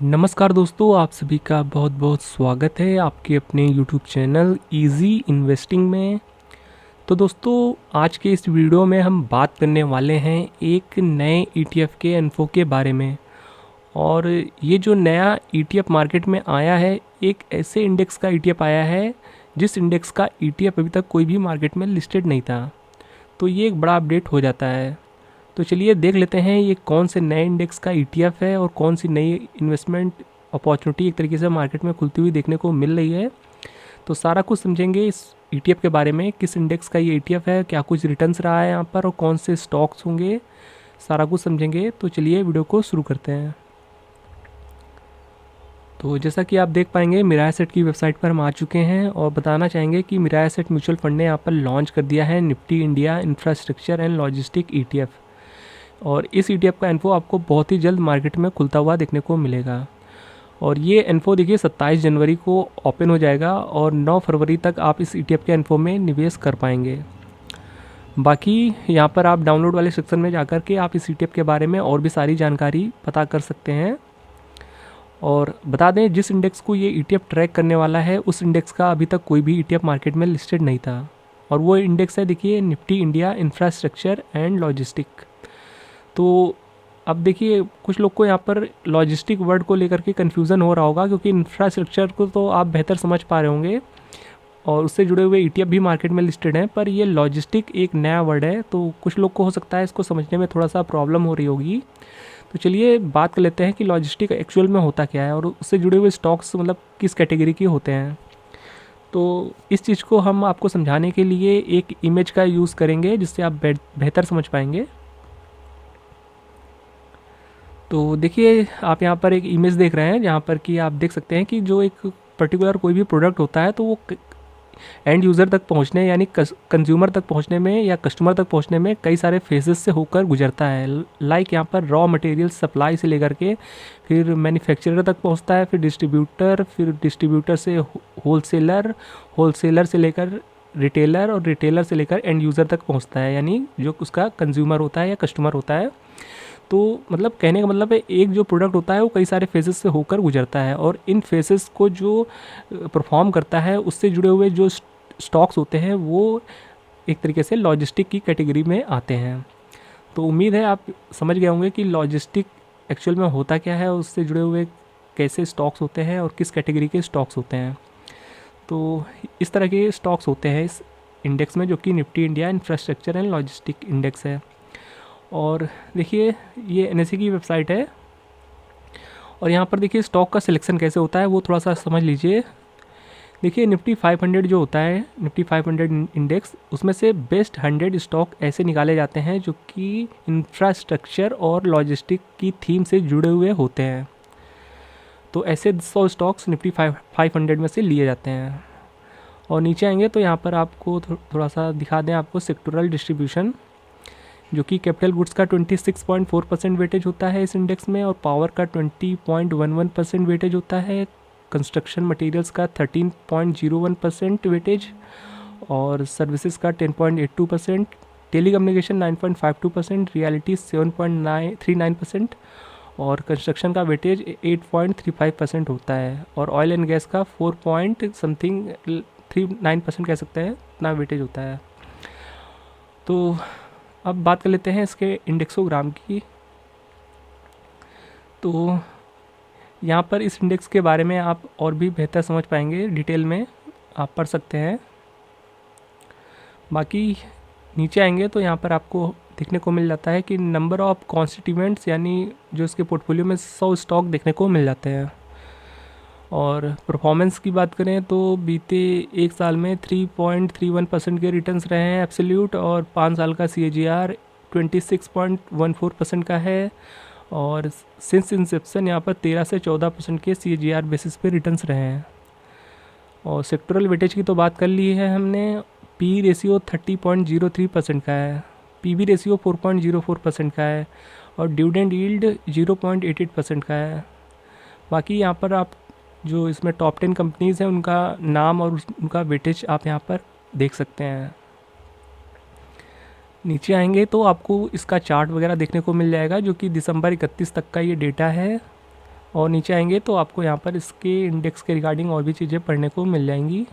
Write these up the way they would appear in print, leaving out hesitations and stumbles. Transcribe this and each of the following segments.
नमस्कार दोस्तों, आप सभी का बहुत बहुत स्वागत है आपके अपने यूट्यूब चैनल इजी इन्वेस्टिंग में। तो दोस्तों, आज के इस वीडियो में हम बात करने वाले हैं एक नए ईटीएफ के इन्फो के बारे में। और ये जो नया ईटीएफ मार्केट में आया है, एक ऐसे इंडेक्स का ईटीएफ आया है जिस इंडेक्स का ईटीएफ अभी तक कोई भी मार्केट में लिस्टेड नहीं था। तो ये एक बड़ा अपडेट हो जाता है। तो चलिए देख लेते हैं ये कौन से नए इंडेक्स का ईटीएफ है और कौन सी नई इन्वेस्टमेंट अपॉर्चुनिटी एक तरीके से मार्केट में खुलती हुई देखने को मिल रही है। तो सारा कुछ समझेंगे इस ईटीएफ के बारे में, किस इंडेक्स का ये ईटीएफ है, क्या कुछ रिटर्न्स रहा है यहाँ पर और कौन से स्टॉक्स होंगे, सारा कुछ समझेंगे। तो चलिए वीडियो को शुरू करते हैं। तो जैसा कि आप देख पाएंगे, मिराज एसेट की वेबसाइट पर हम आ चुके हैं और बताना चाहेंगे कि मिराज एसेट म्यूचुअल फंड ने यहाँ पर लॉन्च कर दिया है Nifty India infrastructure and logistic ETF. और इस ईटीएफ का इन्फो आपको बहुत ही जल्द मार्केट में खुलता हुआ देखने को मिलेगा। और ये इन्फो देखिए 27 जनवरी को ओपन हो जाएगा और 9 फरवरी तक आप इस ईटीएफ के इन्फो में निवेश कर पाएंगे। बाकी यहाँ पर आप डाउनलोड वाले सेक्शन में जाकर के आप इस ईटीएफ के बारे में और भी सारी जानकारी पता कर सकते हैं। और बता दें, जिस इंडेक्स को ये ईटीएफ ट्रैक करने वाला है उस इंडेक्स का अभी तक कोई भी ईटीएफ मार्केट में लिस्टेड नहीं था। और वो इंडेक्स है देखिए Nifty India infrastructure and logistic. तो अब देखिए, कुछ लोग को यहाँ पर लॉजिस्टिक वर्ड को लेकर के कन्फ्यूज़न हो रहा होगा, क्योंकि इंफ्रास्ट्रक्चर को तो आप बेहतर समझ पा रहे होंगे और उससे जुड़े हुए ईटीएफ भी मार्केट में लिस्टेड हैं। पर ये लॉजिस्टिक एक नया वर्ड है, तो कुछ लोग को हो सकता है इसको समझने में थोड़ा सा प्रॉब्लम हो रही होगी। तो चलिए बात कर लेते हैं कि लॉजिस्टिक एक्चुअल में होता क्या है और उससे जुड़े हुए स्टॉक्स मतलब किस कैटेगरी के होते हैं। तो इस चीज़ को हम आपको समझाने के लिए एक इमेज का यूज़ करेंगे जिससे आप बेहतर समझ पाएंगे। तो देखिए, आप यहाँ पर एक इमेज देख रहे हैं जहाँ पर कि आप देख सकते हैं कि जो एक पर्टिकुलर कोई भी प्रोडक्ट होता है तो वो एंड यूज़र तक पहुँचने यानी कंज्यूमर तक पहुँचने में या कस्टमर तक पहुँचने में कई सारे फेजेस से होकर गुजरता है। लाइक यहाँ पर रॉ मटेरियल सप्लाई से लेकर के फिर मैन्युफैक्चरर तक पहुँचता है, फिर डिस्ट्रीब्यूटर से होलसेलर, होलसेलर से लेकर रिटेलर और रिटेलर से लेकर एंड यूज़र तक पहुँचता है, यानी जो उसका कंज्यूमर होता है या कस्टमर होता है। तो मतलब कहने का मतलब है, एक जो प्रोडक्ट होता है वो कई सारे फेजेस से होकर गुजरता है और इन फेजेस को जो परफॉर्म करता है उससे जुड़े हुए जो स्टॉक्स होते हैं वो एक तरीके से लॉजिस्टिक की कैटेगरी में आते हैं। तो उम्मीद है आप समझ गए होंगे कि लॉजिस्टिक एक्चुअल में होता क्या है, उससे जुड़े हुए कैसे स्टॉक्स होते हैं और किस कैटेगरी के स्टॉक्स होते हैं। तो इस तरह के स्टॉक्स होते हैं इस इंडेक्स में, जो कि Nifty India infrastructure and logistic index है। और देखिए, ये एनएसई की वेबसाइट है और यहाँ पर देखिए स्टॉक का सिलेक्शन कैसे होता है वो थोड़ा सा समझ लीजिए। देखिए, निफ्टी 500 जो होता है, निफ्टी 500 इंडेक्स, उसमें से बेस्ट 100 स्टॉक ऐसे निकाले जाते हैं जो कि इंफ्रास्ट्रक्चर और लॉजिस्टिक की थीम से जुड़े हुए होते हैं। तो ऐसे 100 स्टॉक्स निफ्टी 500 में से लिए जाते हैं। और नीचे आएंगे तो यहाँ पर आपको थोड़ा सा दिखा दें आपको सेक्टोरल डिस्ट्रीब्यूशन, जो कि कैपिटल गुड्स का 26.4% वेटेज होता है इस इंडेक्स में और पावर का 20.11% वेटेज होता है, कंस्ट्रक्शन मटेरियल्स का 13.01% वेटेज और सर्विसेज का 10.82%, टेलीकम्युनिकेशन 9.52%, रियलिटी 7.39% और कंस्ट्रक्शन का वेटेज 8.35% होता है और ऑयल एंड गैस का 4.39% कह सकते हैं, इतना वेटेज होता है। तो अब बात कर लेते हैं इसके इंडेक्सोग्राम की। तो यहाँ पर इस इंडेक्स के बारे में आप और भी बेहतर समझ पाएंगे, डिटेल में आप पढ़ सकते हैं। बाकी नीचे आएंगे तो यहाँ पर आपको देखने को मिल जाता है कि नंबर ऑफ कॉन्स्टिट्यूएंट्स, यानी जो इसके पोर्टफोलियो में 100 स्टॉक देखने को मिल जाते हैं। और परफॉर्मेंस की बात करें तो बीते एक साल में 3.31% के रिटर्न्स रहे हैं एब्सोल्यूट और 5 साल का CAGR 26.14% का है और सिंस इंसेप्शन यहाँ पर 13 से 14% के CAGR बेसिस पे रिटर्न्स रहे हैं। और सेक्टोरल वेटेज की तो बात कर ली है हमने। पी रेशियो 30.03% का है, PB रेशियो 4.04% का है और डिविडेंड यील्ड 0.88% का है। बाकी यहाँ पर आप जो इसमें टॉप 10 कंपनीज़ हैं उनका नाम और उनका वेटेज आप यहाँ पर देख सकते हैं। नीचे आएंगे तो आपको इसका चार्ट वगैरह देखने को मिल जाएगा, जो कि दिसंबर 31 तक का ये डेटा है। और नीचे आएंगे तो आपको यहाँ पर इसके इंडेक्स के रिगार्डिंग और भी चीज़ें पढ़ने को मिल जाएंगी।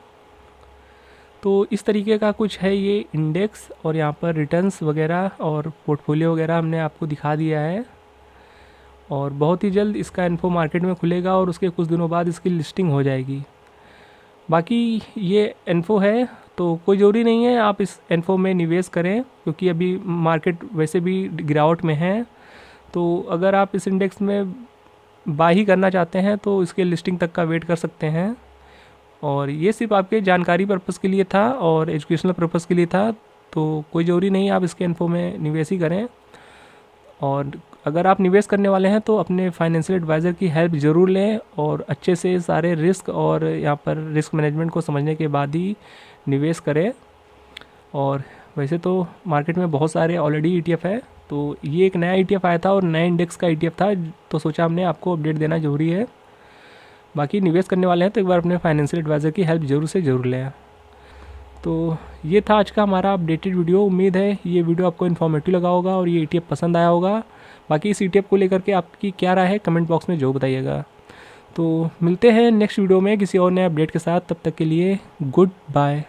तो इस तरीके का कुछ है ये इंडेक्स, और यहाँ पर रिटर्न्स वगैरह और पोर्टफोलियो वगैरह हमने आपको दिखा दिया है। और बहुत ही जल्द इसका इन्फो मार्केट में खुलेगा और उसके कुछ दिनों बाद इसकी लिस्टिंग हो जाएगी। बाकी ये इन्फो है, तो कोई ज़रूरी नहीं है आप इस इन्फो में निवेश करें, क्योंकि अभी मार्केट वैसे भी गिरावट में है। तो अगर आप इस इंडेक्स में बाई ही करना चाहते हैं तो इसके लिस्टिंग तक का वेट कर सकते हैं। और ये सिर्फ आपके जानकारी पर्पज़ के लिए था और एजुकेशनल पर्पज़ के लिए था, तो कोई ज़रूरी नहीं आप इसके इन्फो में निवेश ही करें। और अगर आप निवेश करने वाले हैं तो अपने फाइनेंशियल एडवाइज़र की हेल्प ज़रूर लें और अच्छे से सारे रिस्क और यहाँ पर रिस्क मैनेजमेंट को समझने के बाद ही निवेश करें। और वैसे तो मार्केट में बहुत सारे ऑलरेडी ETF है, तो ये एक नया ETF आया था और नए इंडेक्स का ETF था, तो सोचा हमने आपको अपडेट देना ज़रूरी है। बाकी निवेश करने वाले हैं तो एक बार अपने फाइनेंशियल एडवाइज़र की हेल्प ज़रूर से ज़रूर लें। तो ये था आज का हमारा अपडेटेड वीडियो। उम्मीद है ये वीडियो आपको इन्फॉर्मेटिव लगा होगा और ये ETF पसंद आया होगा। बाकी इस ETF को लेकर के आपकी क्या राय है कमेंट बॉक्स में ज़रूर बताइएगा। तो मिलते हैं नेक्स्ट वीडियो में किसी और नए अपडेट के साथ, तब तक के लिए गुड बाय।